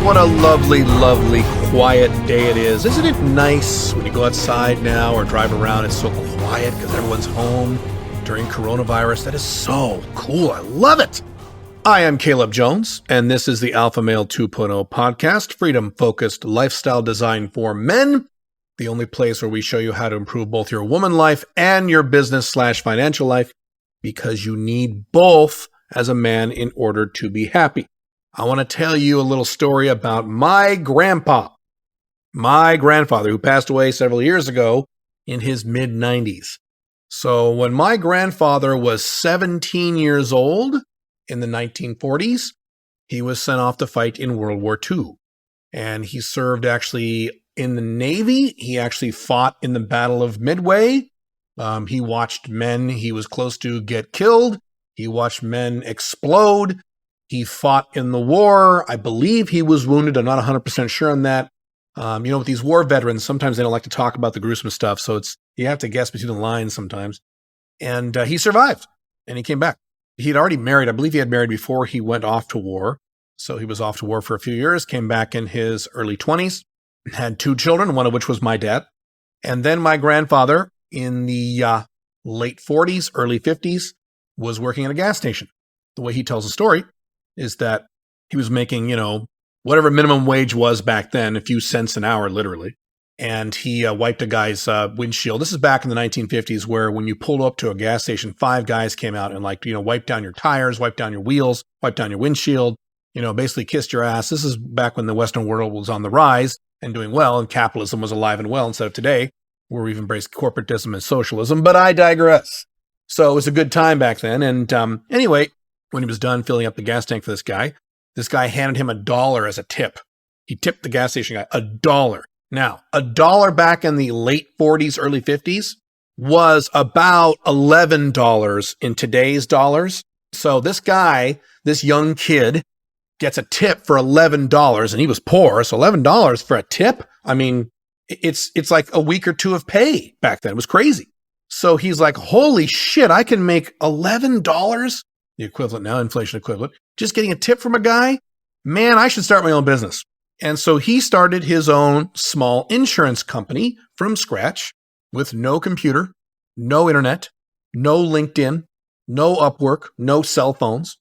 What a lovely, lovely, quiet day it is. Isn't it nice when you go outside now or drive around? It's so quiet because everyone's home during coronavirus. That is so cool. I love it. I am Caleb Jones, and this is the Alpha Male 2.0 podcast, freedom-focused lifestyle design for men, the only place where we show you how to improve both your woman life and your business/financial life, because you need both as a man in order to be happy. I want to tell you a little story about my grandpa, my grandfather, who passed away several years ago in his mid-90s. So when my grandfather was 17 years old in the 1940s, he was sent off to fight in World War II. And he served actually in the Navy. He actually fought in the Battle of Midway. He watched men he was close to get killed. He watched men explode. He fought in the war. I believe he was wounded. I'm not 100% sure on that. With these war veterans, sometimes they don't like to talk about the gruesome stuff. So you have to guess between the lines sometimes. And he survived and he came back. He had already married. I believe he had married before he went off to war. So he was off to war for a few years, came back in his early 20s, had 2 children, one of which was my dad. And then my grandfather in the late 40s, early 50s, was working at a gas station. The way he tells the story is that he was making, whatever minimum wage was back then, a few cents an hour, literally. And he wiped a guy's windshield. This is back in the 1950s, where when you pulled up to a gas station, 5 guys came out and wiped down your tires, wiped down your wheels, wiped down your windshield, basically kissed your ass. This is back when the Western world was on the rise and doing well, and capitalism was alive and well instead of today, where we've embraced corporatism and socialism. But I digress. So it was a good time back then. And anyway, when he was done filling up the gas tank for this guy handed him $1 as a tip. He tipped the gas station guy $1. Now, $1 back in the late 40s, early 50s was about $11 in today's dollars. So this guy, this young kid, gets a tip for $11, and he was poor. So $11 for a tip? I mean, it's like a week or two of pay back then. It was crazy. So he's like, holy shit, I can make $11, the equivalent now, inflation equivalent, just getting a tip from a guy? Man, I should start my own business. And so he started his own small insurance company from scratch with no computer, no internet, no LinkedIn, no Upwork, no cell phones,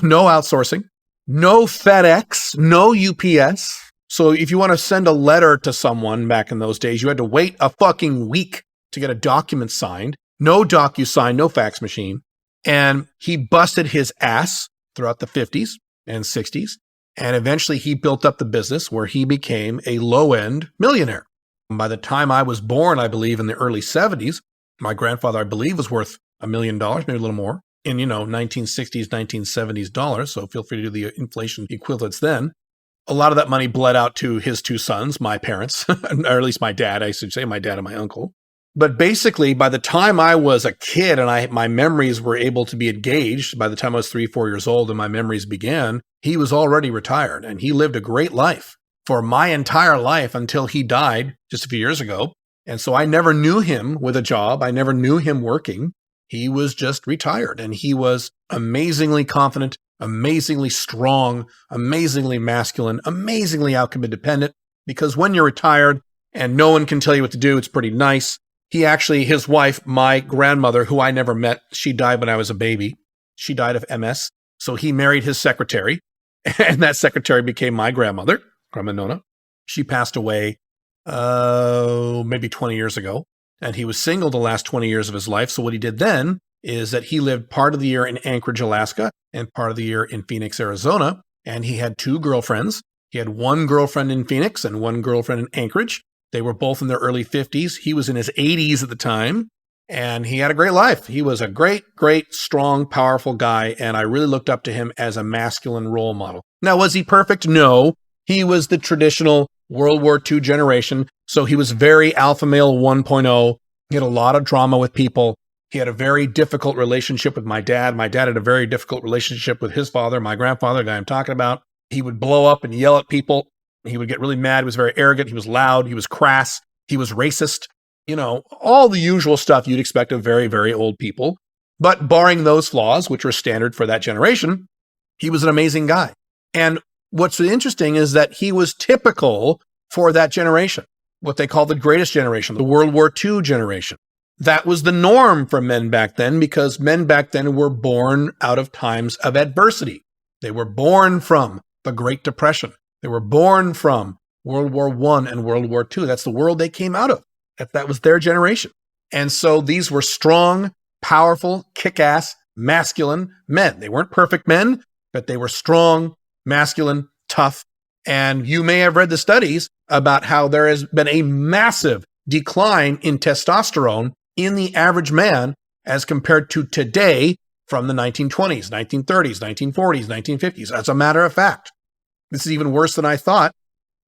no outsourcing, no FedEx, no UPS. So if you want to send a letter to someone back in those days, you had to wait a fucking week to get a document signed. No DocuSign, no fax machine. And he busted his ass throughout the 50s and 60s. And eventually he built up the business where he became a low-end millionaire. And by the time I was born, I believe in the early 70s, my grandfather, I believe, was worth $1 million, maybe a little more, in, 1960s, 1970s dollars. So feel free to do the inflation equivalents then. A lot of that money bled out to his 2 sons, my parents, or at least my dad, I should say, my dad and my uncle. But basically, by the time I was a kid and my memories were able to be engaged, by the time I was 3-4 years old and my memories began, he was already retired and he lived a great life for my entire life until he died just a few years ago. And so I never knew him with a job. I never knew him working. He was just retired, and he was amazingly confident, amazingly strong, amazingly masculine, amazingly outcome independent, because when you're retired and no one can tell you what to do, it's pretty nice. His wife, my grandmother, who I never met, she died when I was a baby. She died of MS. So he married his secretary, and that secretary became my grandmother, Grandma Nona. She passed away maybe 20 years ago, and he was single the last 20 years of his life. So what he did then is that he lived part of the year in Anchorage, Alaska, and part of the year in Phoenix, Arizona, and he had 2 girlfriends. He had 1 girlfriend in Phoenix and 1 girlfriend in Anchorage. They were both in their early 50s. He was in his 80s at the time, and he had a great life. He was a great, great, strong, powerful guy, and I really looked up to him as a masculine role model. Now, was he perfect? No. He was the traditional World War II generation, so he was very alpha male 1.0. He had a lot of drama with people. He had a very difficult relationship with my dad. My dad had a very difficult relationship with his father, my grandfather, the guy I'm talking about. He would blow up and yell at people. He would get really mad. He was very arrogant. He was loud. He was crass. He was racist. All the usual stuff you'd expect of very, very old people. But barring those flaws, which were standard for that generation, he was an amazing guy. And what's interesting is that he was typical for that generation, what they call the greatest generation, the World War II generation. That was the norm for men back then because men back then were born out of times of adversity. They were born from the Great Depression. They were born from World War I and World War II. That's the world they came out of. That was their generation. And so these were strong, powerful, kick-ass, masculine men. They weren't perfect men, but they were strong, masculine, tough. And you may have read the studies about how there has been a massive decline in testosterone in the average man as compared to today from the 1920s, 1930s, 1940s, 1950s. As a matter of fact, this is even worse than I thought.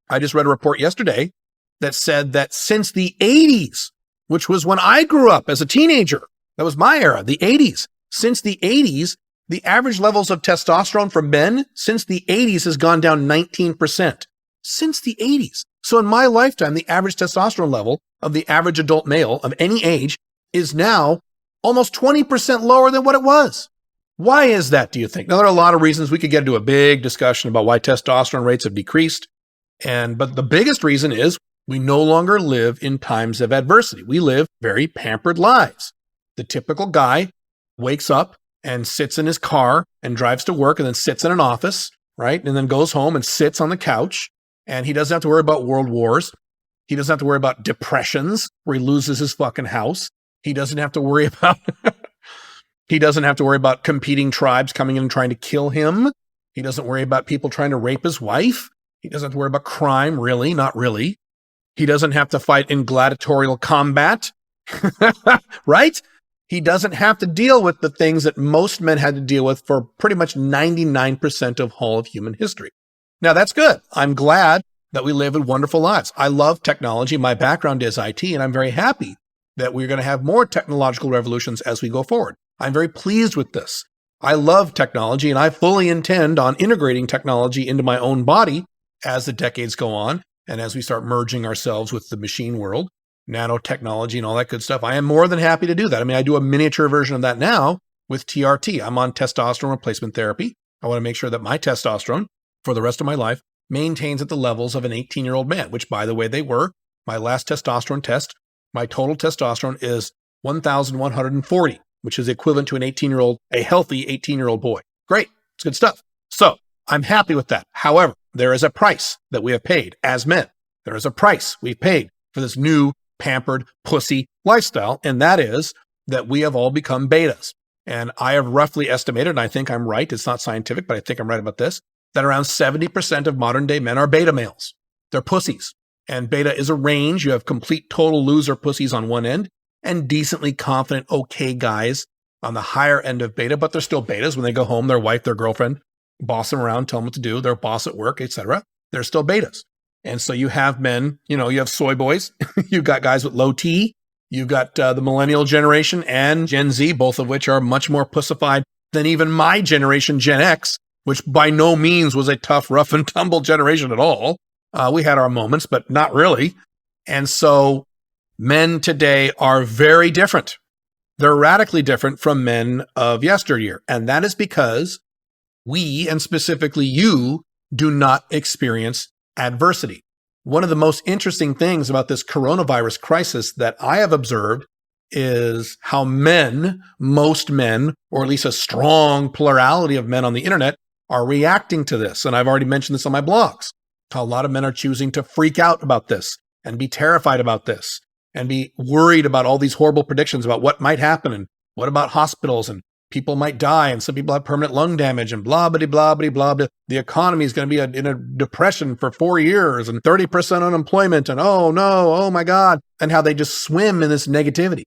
I just read a report yesterday that said that since the 80s, which was when I grew up as a teenager, that was my era, the 80s. Since the 80s, the average levels of testosterone for men since the 80s has gone down 19%. Since the 80s. So in my lifetime, the average testosterone level of the average adult male of any age is now almost 20% lower than what it was. Why is that, do you think? Now, there are a lot of reasons. We could get into a big discussion about why testosterone rates have decreased. But the biggest reason is we no longer live in times of adversity. We live very pampered lives. The typical guy wakes up and sits in his car and drives to work and then sits in an office, right? And then goes home and sits on the couch. And he doesn't have to worry about world wars. He doesn't have to worry about depressions where he loses his fucking house. He doesn't have to worry about competing tribes coming in and trying to kill him. He doesn't worry about people trying to rape his wife. He doesn't have to worry about crime, really, not really. He doesn't have to fight in gladiatorial combat, right? He doesn't have to deal with the things that most men had to deal with for pretty much 99% of all of human history. Now, that's good. I'm glad that we live in wonderful lives. I love technology. My background is IT, and I'm very happy that we're going to have more technological revolutions as we go forward. I'm very pleased with this. I love technology, and I fully intend on integrating technology into my own body as the decades go on and as we start merging ourselves with the machine world, nanotechnology and all that good stuff. I am more than happy to do that. I mean, I do a miniature version of that now with TRT. I'm on testosterone replacement therapy. I want to make sure that my testosterone for the rest of my life maintains at the levels of an 18-year-old man, which, by the way, they were. My last testosterone test, my total testosterone is 1,140, which is equivalent to a healthy 18-year-old boy. Great. It's good stuff. So I'm happy with that. However, there is a price that we have paid as men. There is a price we've paid for this new pampered pussy lifestyle, and that is that we have all become betas. And I have roughly estimated, and I think I'm right, it's not scientific, but I think I'm right about this, that around 70% of modern day men are beta males. They're pussies. And beta is a range. You have complete total loser pussies on one end and decently confident, okay guys on the higher end of beta, but they're still betas. When they go home, their wife, their girlfriend, boss them around, tell them what to do, their boss at work, etc. They're still betas. And so you have men, you have soy boys, you've got guys with low T, you've got the millennial generation and Gen Z, both of which are much more pussified than even my generation, Gen X, which by no means was a tough, rough and tumble generation at all. We had our moments, but not really. And so men today are very different. They're radically different from men of yesteryear. And that is because we, and specifically you, do not experience adversity. One of the most interesting things about this coronavirus crisis that I have observed is how most men, or at least a strong plurality of men on the internet, are reacting to this. And I've already mentioned this on my blogs. How a lot of men are choosing to freak out about this and be terrified about this and be worried about all these horrible predictions about what might happen and what about hospitals and people might die and some people have permanent lung damage and blah, blah, blah, blah, blah, blah. The economy is going to be in a depression for 4 years and 30% unemployment and oh no, oh my God, and how they just swim in this negativity.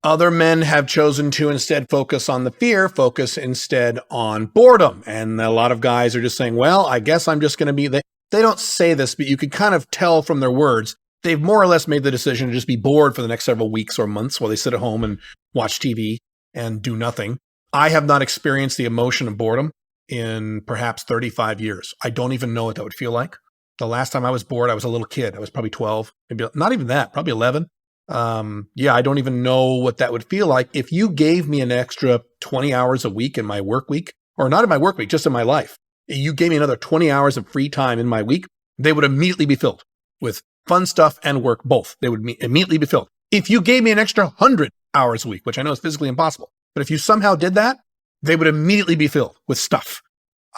Other men have chosen to instead focus on the fear, focus instead on boredom. And a lot of guys are just saying, well, I guess I'm just going to be They don't say this, but you can kind of tell from their words, they've more or less made the decision to just be bored for the next several weeks or months while they sit at home and watch TV and do nothing. I have not experienced the emotion of boredom in perhaps 35 years. I don't even know what that would feel like. The last time I was bored, I was a little kid. I was probably 12, maybe not even that, probably 11. I don't even know what that would feel like. If you gave me an extra 20 hours a week in my work week, or not in my work week, just in my life, You gave me another 20 hours of free time in my week, they would immediately be filled with fun stuff and work both. They would immediately be filled. If you gave me an extra 100 hours a week, which I know is physically impossible, but if you somehow did that, they would immediately be filled with stuff.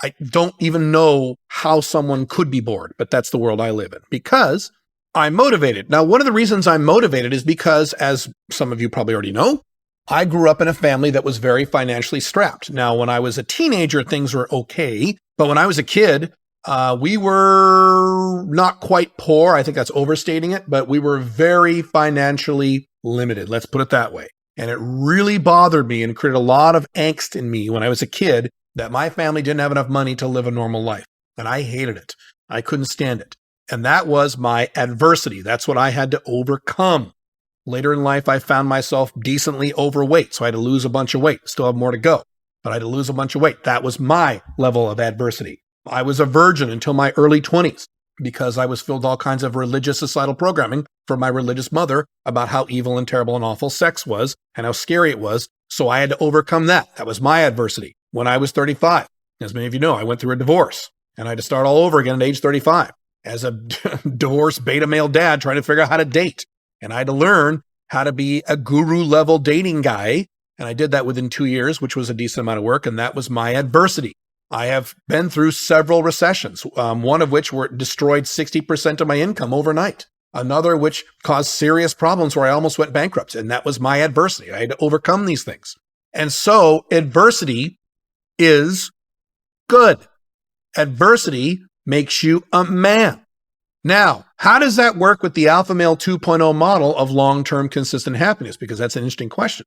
I don't even know how someone could be bored, but that's the world I live in because I'm motivated. Now, one of the reasons I'm motivated is because, as some of you probably already know, I grew up in a family that was very financially strapped. Now, when I was a teenager, things were okay, but when I was a kid, we were not quite poor. I think that's overstating it, but we were very financially limited. Let's put it that way. And it really bothered me and created a lot of angst in me when I was a kid that my family didn't have enough money to live a normal life. And I hated it. I couldn't stand it. And that was my adversity. That's what I had to overcome. Later in life, I found myself decently overweight. So I had to lose a bunch of weight. Still have more to go, but I had to lose a bunch of weight. That was my level of adversity. I was a virgin until my early 20s because I was filled with all kinds of religious societal programming from my religious mother about how evil and terrible and awful sex was and how scary it was. So I had to overcome that. That was my adversity. When I was 35, as many of you know, I went through a divorce and I had to start all over again at age 35 as a divorced beta male dad trying to figure out how to date. And I had to learn how to be a guru level dating guy. And I did that within 2 years, which was a decent amount of work. And that was my adversity. I have been through several recessions, one of which destroyed 60% of my income overnight. Another which caused serious problems where I almost went bankrupt. And that was my adversity. I had to overcome these things. And so adversity is good. Adversity makes you a man. Now, how does that work with the Alpha Male 2.0 model of long-term consistent happiness? Because that's an interesting question.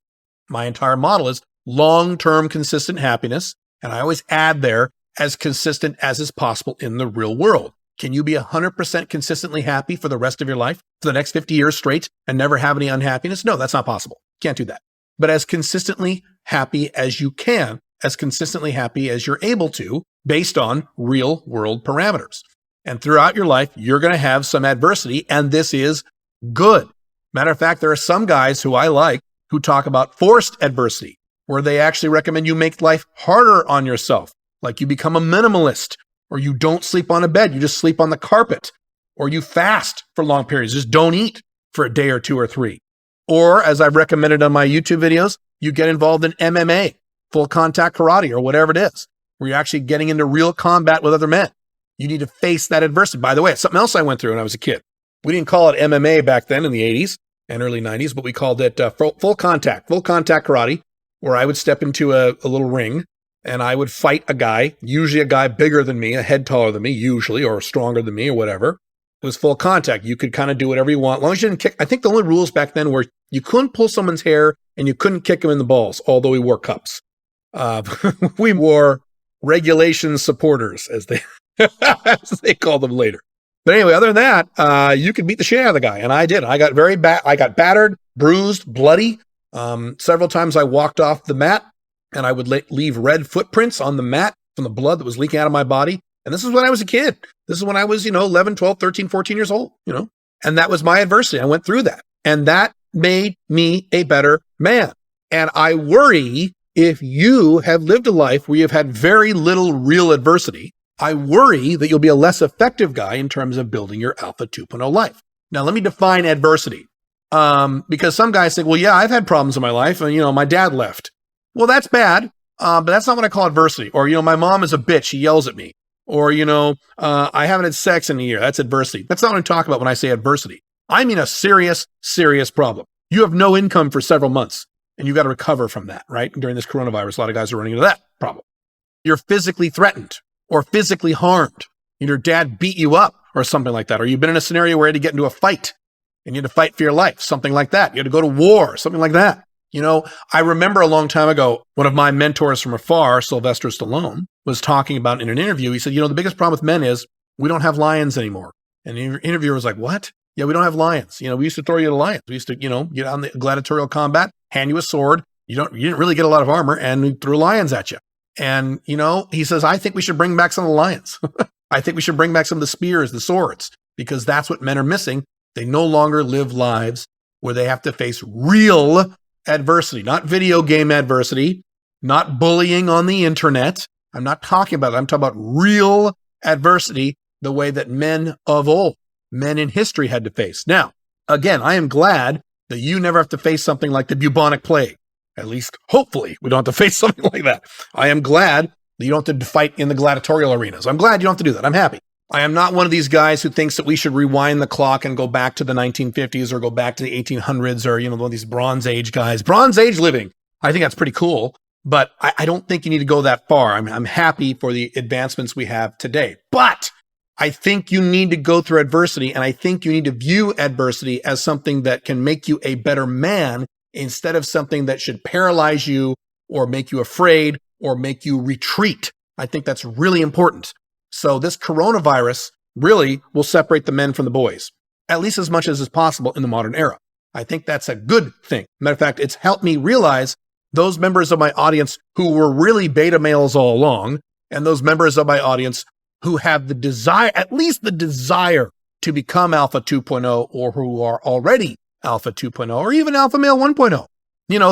My entire model is long-term consistent happiness. And I always add there as consistent as is possible in the real world. Can you be 100% consistently happy for the rest of your life, for the next 50 years straight, and never have any unhappiness? No, that's not possible. Can't do that. But as consistently happy as you can, as consistently happy as you're able to, based on real world parameters. And throughout your life, you're going to have some adversity, and this is good. Matter of fact, there are some guys who I like who talk about forced adversity, where they actually recommend you make life harder on yourself, like you become a minimalist, or you don't sleep on a bed, you just sleep on the carpet, or you fast for long periods, just don't eat for a day or two or three. Or, as I've recommended on my YouTube videos, you get involved in MMA, full contact karate, or whatever it is, where you're actually getting into real combat with other men. You need to face that adversity. By the way, it's something else I went through when I was a kid. We didn't call it MMA back then in the 80s and early 90s, but we called it full contact karate, where I would step into a little ring and I would fight a guy, usually a guy bigger than me, a head taller than me, usually, or stronger than me or whatever. It was full contact. You could kind of do whatever you want. As long as you didn't kick. I think the only rules back then were you couldn't pull someone's hair and you couldn't kick him in the balls, although we wore cups. We wore regulation supporters, as they called them later. But anyway, other than that, you could beat the shit out of the guy. And I did. I got very bad. I got battered, bruised, bloody. Several times I walked off the mat and I would leave red footprints on the mat from the blood that was leaking out of my body. And this is when I was a kid. This is when I was, 11, 12, 13, 14 years old, and that was my adversity. I went through that and that made me a better man. And I worry if you have lived a life where you've had very little real adversity, I worry that you'll be a less effective guy in terms of building your Alpha 2.0 life. Now, let me define adversity. Because some guys say, well, yeah, I've had problems in my life and, my dad left. Well, that's bad. But that's not what I call adversity. Or, my mom is a bitch. She yells at me. Or, I haven't had sex in a year. That's adversity. That's not what I'm talking about when I say adversity. I mean a serious, serious problem. You have no income for several months and you got to recover from that, right? During this coronavirus, a lot of guys are running into that problem. You're physically threatened or physically harmed. Your dad beat you up or something like that. Or you've been in a scenario where you had to get into a fight and you had to fight for your life, something like that. You had to go to war, something like that. I remember a long time ago, one of my mentors from afar, Sylvester Stallone, was talking about in an interview. He said, the biggest problem with men is we don't have lions anymore. And the interviewer was like, what? Yeah, we don't have lions. We used to throw you to lions. We used to, get on the gladiatorial combat, hand you a sword. You didn't really get a lot of armor and we threw lions at you. And, he says, I think we should bring back some of the lions. I think we should bring back some of the spears, the swords, because that's what men are missing. They no longer live lives where they have to face real adversity, not video game adversity, not bullying on the internet, I'm not talking about it. I'm talking about real adversity, the way that men of old, men in history had to face. Now, again, I am glad that you never have to face something like the bubonic plague. At least, hopefully, we don't have to face something like that. I am glad that you don't have to fight in the gladiatorial arenas. I'm glad you don't have to do that. I'm happy. I am not one of these guys who thinks that we should rewind the clock and go back to the 1950s or go back to the 1800s or, one of these Bronze Age guys. Bronze Age living. I think that's pretty cool, but I don't think you need to go that far. I'm happy for the advancements we have today, but I think you need to go through adversity, and I think you need to view adversity as something that can make you a better man instead of something that should paralyze you or make you afraid or make you retreat. I think that's really important. So this coronavirus really will separate the men from the boys, at least as much as is possible in the modern era. I think that's a good thing. Matter of fact, it's helped me realize those members of my audience who were really beta males all along, and those members of my audience who have the desire, at least the desire, to become Alpha 2.0 or who are already Alpha 2.0 or even Alpha Male 1.0.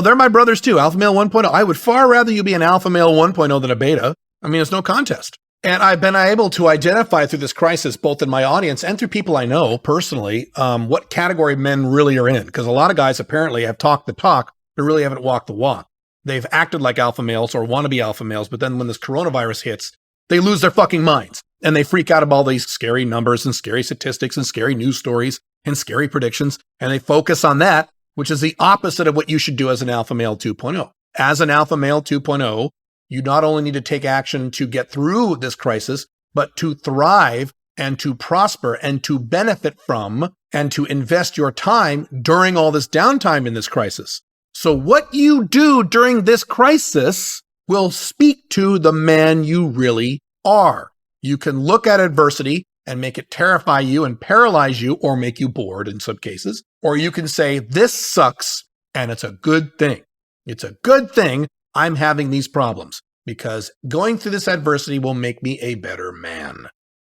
They're my brothers too, Alpha Male 1.0. I would far rather you be an Alpha Male 1.0 than a beta. I mean, it's no contest. And I've been able to identify through this crisis, both in my audience and through people I know personally, what category men really are in. Because a lot of guys apparently have talked the talk, but really haven't walked the walk. They've acted like alpha males or want to be alpha males, but then when this coronavirus hits, they lose their fucking minds and they freak out about all these scary numbers and scary statistics and scary news stories and scary predictions. And they focus on that, which is the opposite of what you should do as an alpha male 2.0. As an alpha male 2.0, you not only need to take action to get through this crisis, but to thrive and to prosper and to benefit from and to invest your time during all this downtime in this crisis. So what you do during this crisis will speak to the man you really are. You can look at adversity and make it terrify you and paralyze you or make you bored in some cases. Or you can say, this sucks and it's a good thing. It's a good thing I'm having these problems because going through this adversity will make me a better man.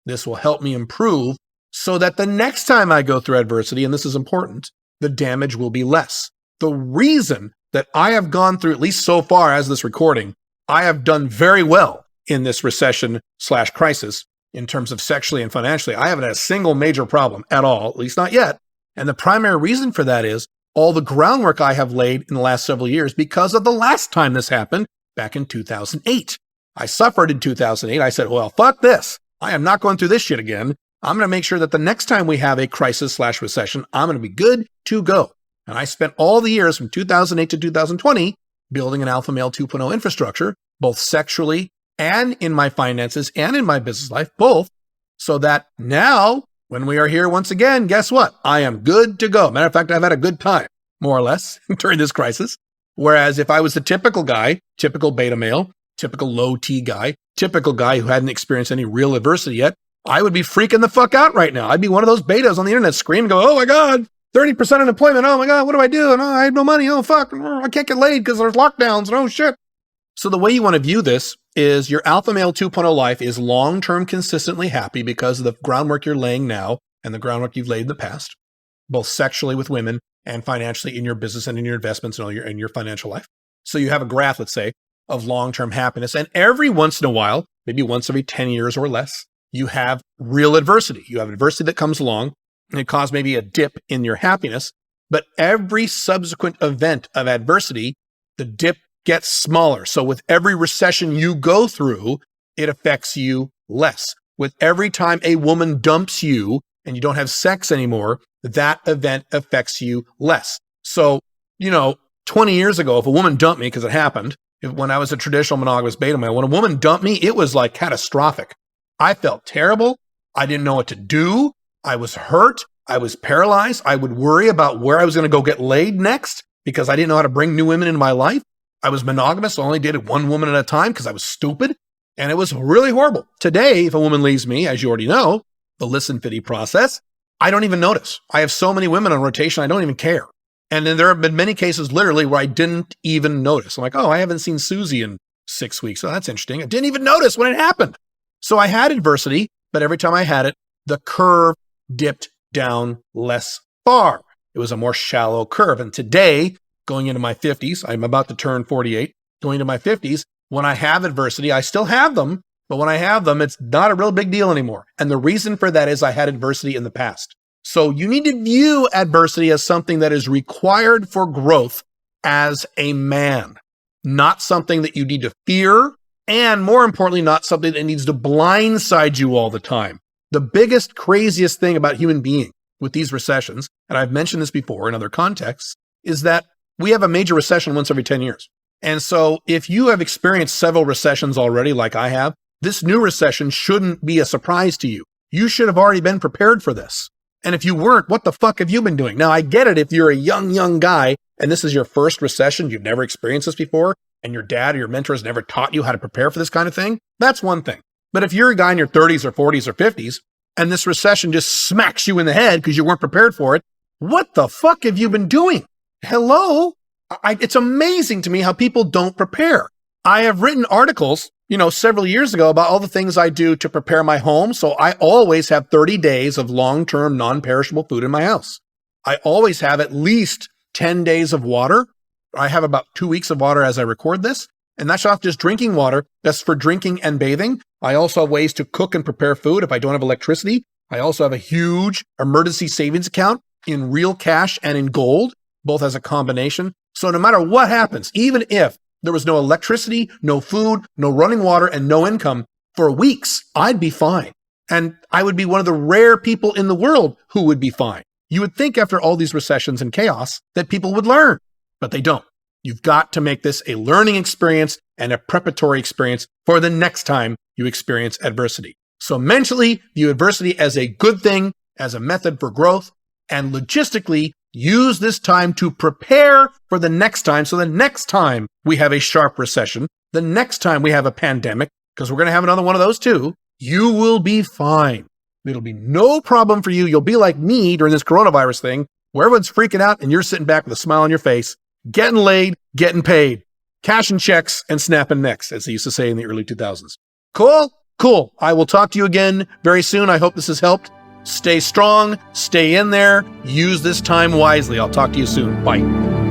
This will help me improve so that the next time I go through adversity, and this is important, the damage will be less. The reason that I have gone through, at least so far as this recording, I have done very well in this recession/crisis in terms of sexually and financially. I haven't had a single major problem at all, at least not yet. And the primary reason for that is all the groundwork I have laid in the last several years because of the last time this happened back in 2008. I suffered in 2008. I said, well, fuck this. I am not going through this shit again. I'm going to make sure that the next time we have a crisis/recession, I'm going to be good to go. And I spent all the years from 2008 to 2020 building an alpha male 2.0 infrastructure, both sexually and in my finances and in my business life, both, so that now when we are here once again, guess what? I am good to go. Matter of fact, I've had a good time, more or less, during this crisis. Whereas if I was the typical guy, typical beta male, typical low T guy, typical guy who hadn't experienced any real adversity yet, I would be freaking the fuck out right now. I'd be one of those betas on the internet screaming, go, oh my God, 30% unemployment. Oh my God, what do I do? And I have no money. Oh fuck, I can't get laid because there's lockdowns. And oh shit. So the way you want to view this is your alpha male 2.0 life is long-term consistently happy because of the groundwork you're laying now and the groundwork you've laid in the past, both sexually with women and financially in your business and in your investments and all in your financial life. So you have a graph, let's say, of long-term happiness. And every once in a while, maybe once every 10 years or less, you have real adversity. You have adversity that comes along and it caused maybe a dip in your happiness. But every subsequent event of adversity, the dip gets smaller. So with every recession you go through, it affects you less. With every time a woman dumps you and you don't have sex anymore, that event affects you less. So, 20 years ago, if a woman dumped me, because it happened, when I was a traditional monogamous beta male, when a woman dumped me, it was like catastrophic. I felt terrible. I didn't know what to do. I was hurt. I was paralyzed. I would worry about where I was going to go get laid next because I didn't know how to bring new women into my life. I was monogamous. So I only dated one woman at a time because I was stupid. And it was really horrible. Today, if a woman leaves me, as you already know, the listen fitty process, I don't even notice. I have so many women on rotation, I don't even care. And then there have been many cases literally where I didn't even notice. I'm like, oh, I haven't seen Susie in 6 weeks. Oh, that's interesting. I didn't even notice when it happened. So I had adversity, but every time I had it, the curve dipped down less far. It was a more shallow curve. And today, going into my 50s, I'm about to turn 48, going into my 50s, When I have adversity, I still have them, but when I have them, it's not a real big deal anymore. And the reason for that is I had adversity in the past. So you need to view adversity as something that is required for growth as a man, not something that you need to fear, and more importantly, not something that needs to blindside you all the time. The biggest, craziest thing about human being with these recessions, and I've mentioned this before in other contexts, is that we have a major recession once every 10 years. And so if you have experienced several recessions already, like I have, this new recession shouldn't be a surprise to you. You should have already been prepared for this. And if you weren't, what the fuck have you been doing? Now, I get it if you're a young guy and this is your first recession, you've never experienced this before, and your dad or your mentor has never taught you how to prepare for this kind of thing, that's one thing. But if you're a guy in your 30s or 40s or 50s, and this recession just smacks you in the head because you weren't prepared for it, what the fuck have you been doing? Hello? It's amazing to me how people don't prepare. I have written articles, several years ago about all the things I do to prepare my home. So I always have 30 days of long-term non-perishable food in my house. I always have at least 10 days of water. I have about 2 weeks of water as I record this. And that's not just drinking water. That's for drinking and bathing. I also have ways to cook and prepare food if I don't have electricity. I also have a huge emergency savings account in real cash and in gold, both as a combination. So no matter what happens, even if there was no electricity, no food, no running water, and no income for weeks, I'd be fine. And I would be one of the rare people in the world who would be fine. You would think after all these recessions and chaos that people would learn, but they don't. You've got to make this a learning experience and a preparatory experience for the next time you experience adversity. So mentally, view adversity as a good thing, as a method for growth, and logistically, use this time to prepare for the next time. So the next time we have a sharp recession, the next time we have a pandemic, because we're going to have another one of those too, you will be fine. It'll be no problem for you. You'll be like me during this coronavirus thing, where everyone's freaking out and you're sitting back with a smile on your face, getting laid, getting paid, cashing checks and snapping necks, as they used to say in the early 2000s. Cool? Cool. I will talk to you again very soon. I hope this has helped. Stay strong, stay in there, use this time wisely. I'll talk to you soon. Bye.